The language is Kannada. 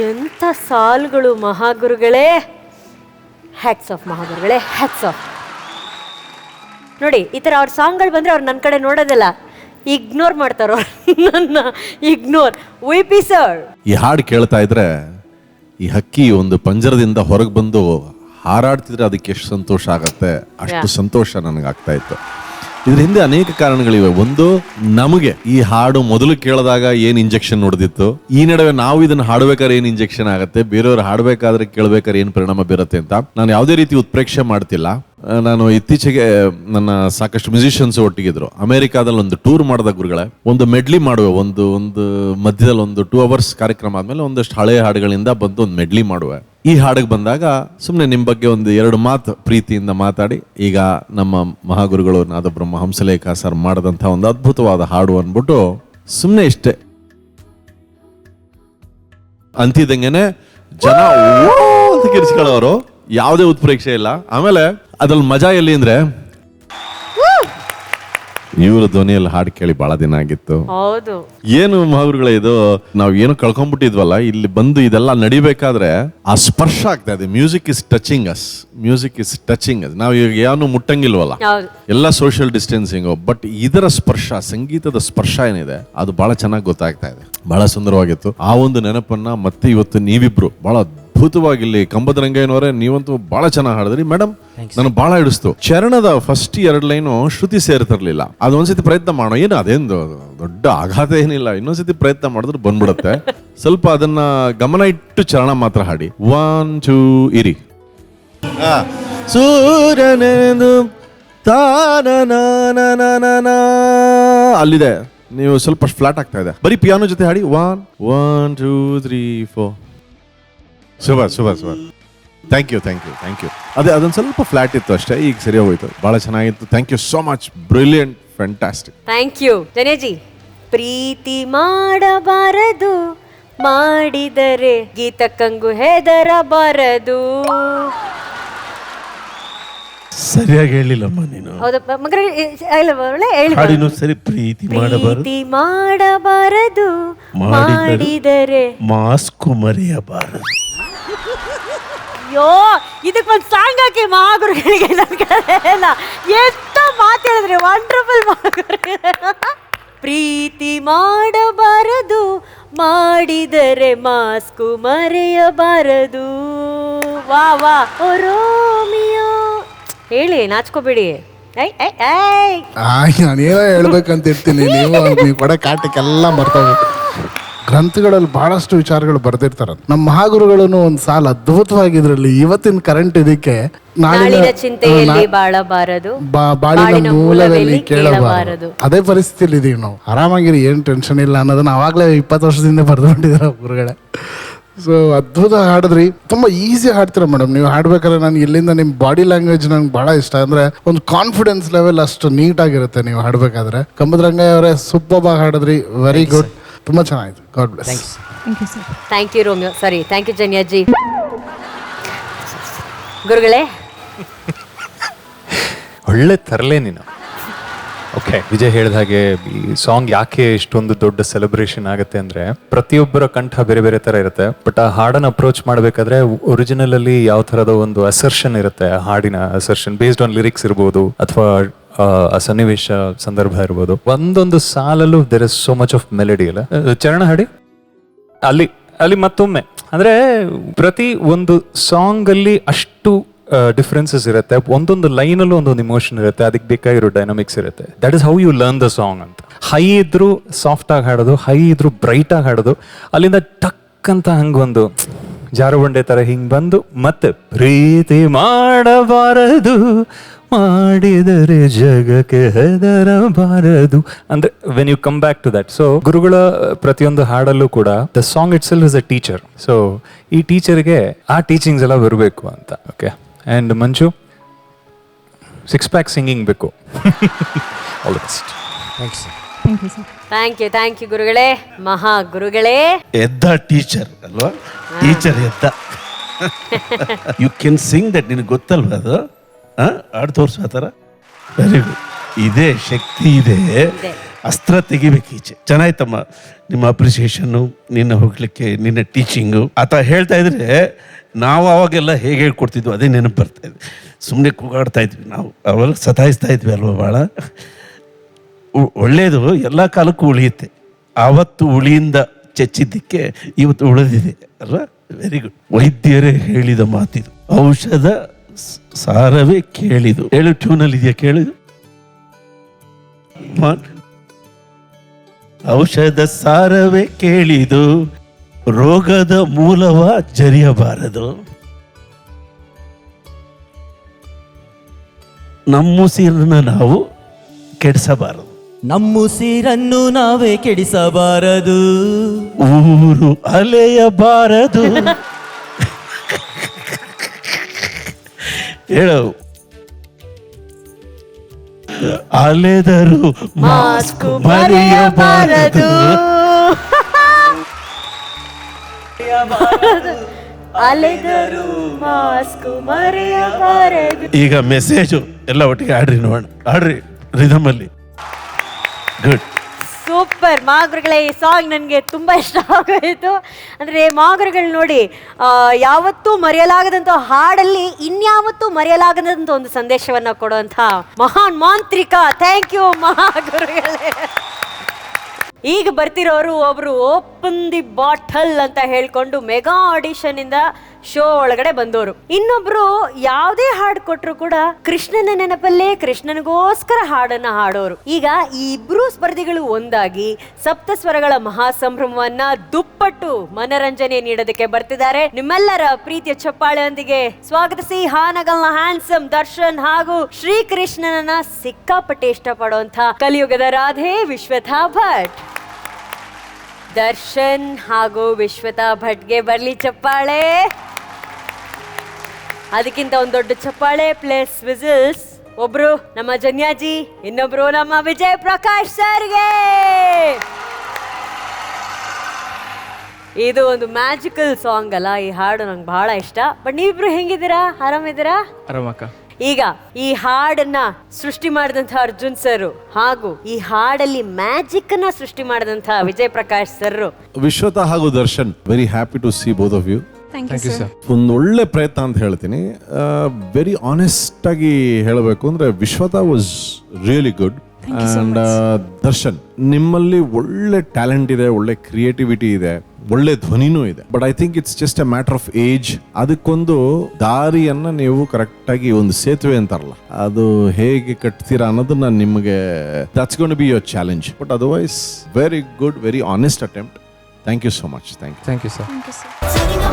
ಎಂಥ ಸಾಲುಗಳು ಮಹಾಗುರುಗಳೇ, ಹ್ಯಾಟ್ಸ್ ಆಫ್ ಮಹಾಗುರುಗಳೇ, ಹ್ಯಾಟ್ಸ್ ಆಫ್. ನೋಡಿ ಈ ಥರ ಅವ್ರ ಸಾಂಗ್ಗಳು ಬಂದರೆ ಅವ್ರು ನನ್ನ ಕಡೆ ನೋಡೋದಿಲ್ಲ, ಇಗ್ನೋರ್ ಮಾಡ್ತಾರೋ ನನ್ನ ಇಗ್ನೋರ್. ವಿ.ಪಿ. ಸರ್, ಈ ಹಾಡು ಕೇಳ್ತಾ ಇದ್ರೆ ಈ ಹಕ್ಕಿ ಒಂದು ಪಂಜರದಿಂದ ಹೊರಗೆ ಬಂದು ಹಾರಾಡ್ತಿದ್ರೆ ಅದಕ್ಕೆ ಎಷ್ಟು ಸಂತೋಷ ಆಗತ್ತೆ, ಅಷ್ಟು ಸಂತೋಷ ನನಗಾಗ್ತಾ ಇತ್ತು. ಇದ್ರ ಹಿಂದೆ ಅನೇಕ ಕಾರಣಗಳಿವೆ. ಒಂದು, ನಮಗೆ ಈ ಹಾಡು ಮೊದಲು ಕೇಳಿದಾಗ ಏನ್ ಇಂಜೆಕ್ಷನ್ ನೋಡ್ದಿತ್ತು, ಈ ನಡುವೆ ನಾವು ಇದನ್ನ ಹಾಡ್ಬೇಕಾದ್ರೆ ಏನ್ ಇಂಜೆಕ್ಷನ್ ಆಗತ್ತೆ, ಬೇರೆಯವ್ರು ಹಾಡ್ಬೇಕಾದ್ರೆ ಕೇಳ್ಬೇಕಾದ್ರೆ ಏನ್ ಪರಿಣಾಮ ಬೀರುತ್ತೆ ಅಂತ ನಾನು ಯಾವುದೇ ರೀತಿ ಉತ್ಪ್ರೇಕ್ಷೆ ಮಾಡ್ತಿಲ್ಲ. ನಾನು ಇತ್ತೀಚೆಗೆ ನನ್ನ ಸಾಕಷ್ಟು ಮ್ಯೂಸಿಷಿಯನ್ಸ್ ಒಟ್ಟಿಗಿದ್ರು. ಅಮೆರಿಕಾದಲ್ಲಿ ಒಂದು ಟೂರ್ ಮಾಡಿದ ಗುರುಗಳೇ, ಒಂದು ಮೆಡ್ಲಿ ಮಾಡುವೆ, ಒಂದು ಮಧ್ಯದಲ್ಲಿ ಒಂದು 2 hours ಕಾರ್ಯಕ್ರಮ ಆದ್ಮೇಲೆ ಒಂದಷ್ಟು ಹಳೆಯ ಹಾಡುಗಳಿಂದ ಬಂದು ಒಂದು ಮೆಡ್ಲಿ ಮಾಡುವೆ. ಈ ಹಾಡಿಗೆ ಬಂದಾಗ ಸುಮ್ಮನೆ ನಿಮ್ಮ ಬಗ್ಗೆ ಒಂದು 2 ಮಾತು ಪ್ರೀತಿಯಿಂದ ಮಾತಾಡಿ, ಈಗ ನಮ್ಮ ಮಹಾಗುರುಗಳು ನಾದಬ್ರಹ್ಮ ಹಂಸಲೇಖ ಸರ್ ಮಾಡಿದಂಥ ಒಂದು ಅದ್ಭುತವಾದ ಹಾಡು ಅಂದ್ಬಿಟ್ಟು ಸುಮ್ಮನೆ ಇಷ್ಟೇ ಅಂತಿದ್ದಂಗೆನೆ ಜನ ಅಂತ ಕಿರ್ಸ್ಕೊಳ್ಳೋರು, ಯಾವುದೇ ಉತ್ಪ್ರೇಕ್ಷೆ ಇಲ್ಲ. ಆಮೇಲೆ ಅದ್ರಲ್ಲಿ ಮಜಾ ಎಲ್ಲಿ ಅಂದ್ರೆ, ಇವ್ರ ಧ್ವನಿಯಲ್ಲಿ ಹಾಡು ಕೇಳಿ ಬಹಳ ದಿನ ಆಗಿತ್ತು. ಹೌದು, ಏನು ಮಹಾಗುರುಗಳೇ ಇದು, ನಾವು ಏನು ಕಳ್ಕೊಂಡ್ಬಿಟ್ಟಿದ್ವಲ್ಲ, ಇಲ್ಲಿ ಬಂದು ಇದೆಲ್ಲ ನಡಿಬೇಕಾದ್ರೆ ಆ ಸ್ಪರ್ಶ ಆಗ್ತಾ ಇದೆ. Music is touching us, music is touching us. ನಾವು ಈಗ ಏನು ಮುಟ್ಟಂಗಿಲ್ವಲ್ಲ, ಎಲ್ಲ ಸೋಷಿಯಲ್ ಡಿಸ್ಟೆನ್ಸಿಂಗು, ಬಟ್ ಇದರ ಸ್ಪರ್ಶ, ಸಂಗೀತದ ಸ್ಪರ್ಶ ಏನಿದೆ ಅದು ಬಹಳ ಚೆನ್ನಾಗಿ ಗೊತ್ತಾಗ್ತಾ ಇದೆ. ಬಹಳ ಸುಂದರವಾಗಿತ್ತು. ಆ ಒಂದು ನೆನಪನ್ನ ಮತ್ತೆ ಇವತ್ತು ನೀವಿಬ್ರು ಬಹಳ ಅದ್ಭುತವಾಗಿ ಇಲ್ಲಿ ಕಂಬದ ರಂಗಯ್ಯನವರೇ, ನೀವಂತೂ ಬಹಳ ಚೆನ್ನಾಗಿ ಹಾಡಿದ್ರಿ ಮೇಡಮ್. ನನಗೆ ಬಹಳ ಹಿಡಿಸ್ತು. ಚರಣದ ಫಸ್ಟ್ 2 ಲೈನು ಶ್ರುತಿ ಸೇರ್ತಿರ್ಲಿಲ್ಲ. ಅದೊಂದ್ಸತಿ ಪ್ರಯತ್ನ ಮಾಡೋ, ಏನು ಅದೇನು ದೊಡ್ಡ ಆಘಾತ ಏನಿಲ್ಲ, ಇನ್ನೊಂದ್ಸತಿ ಪ್ರಯತ್ನ ಮಾಡಿದ್ರೆ ಬಂದ್ಬಿಡುತ್ತೆ. ಸ್ವಲ್ಪ ಅದನ್ನ ಗಮನ ಇಟ್ಟು ಚರಣ ಮಾತ್ರ ಹಾಡಿ. 1 2 ಇರಿ. ಸೂರ್ಯನೆಂದು ಅಲ್ಲಿದೆ, ನೀವು ಸ್ವಲ್ಪ ಫ್ಲಾಟ್ ಆಗ್ತಾ ಇದೆ. ಬರೀ ಪಿಯಾನೋ ಜೊತೆ ಹಾಡಿ. 1 2 3 4. ಸೂಪರ್. Thank you. ಅದೇ ಅದೊಂದು ಸ್ವಲ್ಪ ಫ್ಲಾಟ್ ಇತ್ತು ಅಷ್ಟೇ, ಈಗ ಸರಿ ಹೋಯ್ತು. ಬಹಳ ಚೆನ್ನಾಗಿತ್ತು. Thank you so much. Brilliant, fantastic. Thank you ಜನೇಜಿ. ಪ್ರೀತಿ ಮಾಡಬಾರದು, ಮಾಡಿದರೆ ಗೀತಕ್ಕಂಗು ಹೆದರಬಾರದು. ಸರಿಯಾಗಿ ಹೇಳಿಲ್ಲಮ್ಮ ನೀನು. ಹೌದಪ್ಪ ಮಗರೇ, ಹಾಡಿನೂ ಸರಿ. ಪ್ರೀತಿ ಮಾಡಬಾರದು, ಮಾಡಿದರೆ ಮಾಸ್ಕು ಮರೆಯಬಾರದು. ಅಯ್ಯೋ, ಇದಕ್ಕೊಂದು ಸಾಂಗ್ ಹಾಕಿ ಮಹಾಗುರುಗಳಿಗೆ. ನನ್ನ ಕಡೆ ಇಲ್ಲ, ಎಷ್ಟು ಮಾತಾಡಿದ್ರಿ, ವಂಡರ್ಫುಲ್ ಮಹಾಗುರು. ಪ್ರೀತಿ ಮಾಡಬಾರದು, ಮಾಡಿದರೆ ಮಾಸ್ಕು ಮರೆಯಬಾರದು. ವಾ ವಾ ಓ ರೋಮಿಯೋ. ಹೇಳಿ, ನಾಚ್ಕೋಬೇಡಿ. ನಾನೇನೋ ಹೇಳ್ಬೇಕಂತ ಇರ್ತೀನಿ, ನೀವು ಕೊಡ ಕಾಟಕ್ಕೆಲ್ಲ ಬರ್ತವೆ. ಗ್ರಂಥಗಳಲ್ಲಿ ಬಹಳಷ್ಟು ವಿಚಾರಗಳು ಬರ್ದಿರ್ತಾರೆ. ನಮ್ಮ ಮಹಾಗುರುಗಳನ್ನು ಒಂದು ಸಾಲ ಅದ್ಭುತವಾಗಿದ್ರಲ್ಲಿ, ಇವತ್ತಿನ ಕರೆಂಟ್ ಇದಕ್ಕೆ ನಾಳಿನ ಚಿಂತೆಯಲ್ಲಿ ಬಾಳಬಾರದು, ಬಾಳಿನ ಮೂಲದಲ್ಲಿ ಕೇಳಬಾರದು. ಅದೇ ಪರಿಸ್ಥಿತಿಯಲ್ಲಿ ಇದೀವಿ ನಾವು. ಆರಾಮಾಗಿರಿ, ಏನು ಟೆನ್ಷನ್ ಇಲ್ಲ ಅನ್ನೋದನ್ನ ಅವಾಗಲೇ 20 ವರ್ಷದಿಂದ ಬರೆದುಕೊಂಡಿದ್ದಾರೆ ಗುರುಗಳೇ. ಸೊ ಅದ್ಭುತ ಹಾಡಿದ್ರಿ, ತುಂಬಾ ಈಸಿ ಹಾಡ್ತೀರ ಮೇಡಮ್ ನೀವು. ಹಾಡ್ಬೇಕಾದ್ರೆ ನನಗೆ ಇಲ್ಲಿಂದ ನಿಮ್ಮ ಬಾಡಿ ಲ್ಯಾಂಗ್ವೇಜ್ ನಂಗೆ ಬಹಳ ಇಷ್ಟ. ಅಂದ್ರೆ ಒಂದು ಕಾನ್ಫಿಡೆನ್ಸ್ ಲೆವೆಲ್ ಅಷ್ಟು ನೀಟಾಗಿರುತ್ತೆ ನೀವು ಹಾಡ್ಬೇಕಾದ್ರೆ. ಕಂಬದ ರಂಗಯ್ಯ ಅವರೇ ಸೂಪರ್ ಆಗಿ ಹಾಡಿದ್ರಿ, ವೆರಿ ಗುಡ್, ತುಂಬಾ ಚೆನ್ನಾಗಿತ್ತು. God bless. Thank you Romeo, sorry thank you ಜನ್ಯಾಜಿ. ಗುರುಗಳೇ, ಒಳ್ಳೆ ತರಲೆ ನೀನು. ಓಕೆ, ವಿಜಯ್ ಹೇಳಿದ ಹಾಗೆ ಈ ಸಾಂಗ್ ಯಾಕೆ ಇಷ್ಟೊಂದು ದೊಡ್ಡ ಸೆಲೆಬ್ರೇಷನ್ ಆಗುತ್ತೆ ಅಂದ್ರೆ, ಪ್ರತಿಯೊಬ್ಬರ ಕಂಠ ಬೇರೆ ಬೇರೆ ತರ ಇರುತ್ತೆ. ಬಟ್ ಆ ಹಾಡನ್ನ ಅಪ್ರೋಚ್ ಮಾಡಬೇಕಾದ್ರೆ ಒರಿಜಿನಲ್ ಅಲ್ಲಿ ಯಾವ ತರದ ಒಂದು ಅಸರ್ಷನ್ ಇರುತ್ತೆ, ಆ ಹಾಡಿನ ಅಸರ್ಷನ್ ಬೇಸ್ಡ್ ಆನ್ ಲಿರಿಕ್ಸ್ ಇರ್ಬೋದು, ಅಥವಾ ಆ ಸನ್ನಿವೇಶ ಸಂದರ್ಭ ಇರ್ಬೋದು. ಒಂದೊಂದು ಸಾಲಲ್ಲೂ there is so much of melody. ಅಲ್ಲ, ಚರಣ ಹಾಡಿ ಅಲ್ಲಿ ಮತ್ತೊಮ್ಮೆ ಅಂದ್ರೆ ಪ್ರತಿ ಒಂದು ಸಾಂಗ್ ಅಲ್ಲಿ ಅಷ್ಟು ಡಿಫ್ರೆನ್ಸಸ್ ಇರುತ್ತೆ. ಒಂದೊಂದು ಲೈನಲ್ಲೂ ಒಂದೊಂದು ಇಮೋಷನ್ ಇರುತ್ತೆ, ಅದಕ್ಕೆ ಬೇಕಾಗಿರೋ ಡೈನಾಮಿಕ್ಸ್ ಇರುತ್ತೆ. That is how you learn the song ಅಂತ. ಹೈ ಇದ್ರು ಸಾಫ್ಟ್ ಆಗಿ ಹಾಡೋದು, ಹೈ ಇದ್ರು ಬ್ರೈಟ್ ಆಗಿ ಹಾಡೋದು, ಅಲ್ಲಿಂದ ಟಕ್ ಅಂತ ಹಂಗೊಂದು ಜಾರುಬಂಡೆ ತರ ಹಿಂಗ್ ಬಂದು ಮತ್ತೆ ಪ್ರೀತಿ ಮಾಡಬಾರದು, ಮಾಡಿದರೆ ಜಗಕ್ಕೆ ಹೆದರಬಾರದು ಅಂದ್ರೆ when you come back to that. So ಗುರುಗಳ ಪ್ರತಿಯೊಂದು ಹಾಡಲ್ಲೂ ಕೂಡ the song itself is a teacher. So ಈ ಟೀಚರ್ಗೆ ಆ ಟೀಚಿಂಗ್ಸ್ ಎಲ್ಲ ಬರಬೇಕು ಅಂತ. Okay, and Manju 6 pack singing ಬೇಕು. All the best. Thank you ಗುರುಗಳೇ, ಮಹಾ ಗುರುಗಳೇ. ಎದ್ದ ಟೀಚರ್ ಅಲ್ವಾ, ಟೀಚರ್ ಎದ್ದ. ಯು ಕ್ಯಾನ್ ಸಿಂಗ್ ದಟ್, ನಿನಗೆ ಗೊತ್ತಲ್ವಾ ಅದು? ಹಾಡು ತೋರಿಸೋ ಆ ಥರ. Very good. ಇದೇ ಶಕ್ತಿ ಇದೆ ಅಸ್ತ್ರ ತೆಗಿಬೇಕು ಈಚೆ. ಚೆನ್ನಾಯ್ತಮ್ಮ ನಿಮ್ಮ ಅಪ್ರಿಸಿಯೇಷನ್ನು, ನಿನ್ನ ಹೋಗ್ಲಿಕ್ಕೆ, ನಿನ್ನ ಟೀಚಿಂಗು. ಆತ ಹೇಳ್ತಾ ಇದ್ರೆ ನಾವು ಅವಾಗೆಲ್ಲ ಹೇಗೆ ಹೇಳ್ಕೊಡ್ತಿದ್ವು ಅದೇ ನೆನಪು ಬರ್ತಾ ಇದ್ವಿ. ಸುಮ್ಮನೆ ಕೂಗಾಡ್ತಾ ಇದ್ವಿ ನಾವು, ಅವೆಲ್ಲ ಸತಾಯಿಸ್ತಾ ಇದ್ವಿ ಅಲ್ವ ಭಾಳ. ಒಳ್ಳೆಯದು ಎಲ್ಲ ಕಾಲಕ್ಕೂ ಉಳಿಯುತ್ತೆ. ಆವತ್ತು ಉಳಿಯಿಂದ ಚೆಚ್ಚಿದ್ದಕ್ಕೆ ಇವತ್ತು ಉಳಿದಿದೆ ಅಲ್ವಾ. Very good. ವೈದ್ಯರೇ ಹೇಳಿದ ಮಾತಿದು, ಔಷಧ ಸಾರವೇ ಕೇಳಿದು. ಹೇಳು, ಟ್ಯೂನಲ್ಲಿ ಇದೆಯಾ ಕೇಳಿದು. ಔಷಧ ಸಾರವೇ ಕೇಳಿದು, ರೋಗದ ಮೂಲವ ಜರಿಯಬಾರದು. ನಮ್ಮುಸಿರನ್ನ ನಾವು ಕೆಡಿಸಬಾರದು. ನಮ್ಮುಸಿರನ್ನು ನಾವೇ ಕೆಡಿಸಬಾರದು. ಊರು ಅಲೆಯಬಾರದು. ಹೇಳು. ಅಲೆದರು ಮಾಸ್ಕ್ ಮರೆಯಬಾರದು. ಅಲೆದರು ಮಾಸ್ಕ್ ಮರೆಯಬಾರದು. ಈಗ ಮೆಸೇಜು ಎಲ್ಲ ಒಟ್ಟಿಗೆ ಆಡ್ರಿ ನೋಡೋಣ. ಆಡ್ರಿ ರಿದಮ್ ಅಲ್ಲಿ. ಗುಡ್. ಸೂಪರ್ ಮಾಗುರುಗಳೇ, ಈ ಸಾಂಗ್ ನನಗೆ ತುಂಬ ಇಷ್ಟ ಆಗೋಯಿತು. ಅಂದರೆ ಮಾಗುರುಗಳು ನೋಡಿ, ಯಾವತ್ತೂ ಮರೆಯಲಾಗದಂಥ ಹಾಡಲ್ಲಿ ಇನ್ಯಾವತ್ತೂ ಮರೆಯಲಾಗದಂಥ ಒಂದು ಸಂದೇಶವನ್ನು ಕೊಡುವಂಥ ಮಹಾನ್ ಮಾಂತ್ರಿಕ. ಥ್ಯಾಂಕ್ ಯು ಮಹಾಗುರುಗಳೇ. ಈಗ ಬರ್ತಿರೋರು ಒಬ್ರು ಓಪನ್ ದಿ ಬಾಟಲ್ ಅಂತ ಹೇಳ್ಕೊಂಡು ಮೆಗಾ ಆಡಿಷನ್ ಇಂದ ಶೋ ಒಳಗಡೆ ಬಂದವರು. ಇನ್ನೊಬ್ರು ಯಾವುದೇ ಹಾಡು ಕೊಟ್ರು ಕೂಡ ಕೃಷ್ಣನ ನೆನಪಲ್ಲೇ ಕೃಷ್ಣನಿಗೋಸ್ಕರ ಹಾಡನ್ನ ಹಾಡೋರು. ಈಗ ಈ ಇಬ್ರು ಸ್ಪರ್ಧಿಗಳು ಒಂದಾಗಿ ಸಪ್ತಸ್ವರಗಳ ಮಹಾಸಂಭ್ರಮವನ್ನ ದುಪ್ಪಟ್ಟು ಮನರಂಜನೆ ನೀಡೋದಕ್ಕೆ ಬರ್ತಿದ್ದಾರೆ. ನಿಮ್ಮೆಲ್ಲರ ಪ್ರೀತಿಯ ಚಪ್ಪಾಳೆಯೊಂದಿಗೆ ಸ್ವಾಗತಿಸಿ ಹಾನಗಲ್ನ ಹ್ಯಾಂಡ್ಸಮ್ ದರ್ಶನ್ ಹಾಗೂ ಶ್ರೀಕೃಷ್ಣನನ್ನ ಸಿಕ್ಕಾಪಟ್ಟೆ ಇಷ್ಟಪಡುವಂತ ಕಲಿಯುಗದ ರಾಧೆ ವಿಶ್ವತಾ ಭಟ್. ದರ್ಶನ್ ಹಾಗೂ ವಿಶ್ವತಾ ಭಟ್ಗೆ ಬರ್ಲಿ ಚಪ್ಪಾಳೆ. ಅದಕ್ಕಿಂತ ಒಂದು ದೊಡ್ಡ ಚಪ್ಪಾಳೆ ಪ್ಲಸ್ ವಿಸಿಲ್ಸ್. ಒಬ್ರು ನಮ್ಮ ಜನ್ಯಾಜಿ, ಇನ್ನೊಬ್ರು ನಮ್ಮ ವಿಜಯ್ ಪ್ರಕಾಶ್ ಸರ್ಗೆ. ಇದು ಒಂದು ಮ್ಯಾಜಿಕಲ್ ಸಾಂಗ್ ಅಲ್ಲ, ಈ ಹಾಡು ನಂಗೆ ಬಹಳ ಇಷ್ಟ. ಬಟ್ ನೀವಿಬ್ರು ಹೆಂಗಿದ್ದೀರಾ? ಆರಾಮಿದ್ದೀರಾ? ಆರಾಮಕ್ಕ. ಈಗ ಈ ಹಾಡನ್ನ ಸೃಷ್ಟಿ ಮಾಡಿದಂಥ ಅರ್ಜುನ್ ಸರ್ ಹಾಗೂ ಈ ಹಾಡಲ್ಲಿ ಮ್ಯಾಜಿಕ್ ಅನ್ನ ಸೃಷ್ಟಿ ಮಾಡಿದಂಥ ವಿಜಯ್ ಪ್ರಕಾಶ್ ಸರ್. ವಿಶ್ವತಾ ಹಾಗೂ Darshan, very happy to see both of you. Thank you sir. ಒಂದು ಒಳ್ಳೆ ಪ್ರಯತ್ನ ಅಂತ ಹೇಳ್ತೀನಿ. ವೆರಿ ಆನೆಸ್ಟ್ ಆಗಿ ಹೇಳಬೇಕು ಅಂದ್ರೆ ವಿಶ್ವತಾ was really good. And Darshan, ನಿಮ್ಮಲ್ಲಿ ಒಳ್ಳೆ ಟ್ಯಾಲೆಂಟ್ ಇದೆ, ಒಳ್ಳೆ ಕ್ರಿಯೇಟಿವಿಟಿ ಇದೆ, ಒಳ್ಳೆ ಧ್ವನಿನೂ ಇದೆ. But I think it's just A matter of age. ಅದಕ್ಕೊಂದು ದಾರಿಯನ್ನ ನೀವು ಕರೆಕ್ಟ್ ಆಗಿ, ಒಂದು ಸೇತುವೆ ಅಂತಾರಲ್ಲ, ಅದು ಹೇಗೆ ಕಟ್ತೀರಾ ಅನ್ನೋದನ್ನ ನಿಮಗೆ, that's gonna be your challenge. But otherwise very good, very honest attempt. Thank you so much. Thank you thank you sir. Singing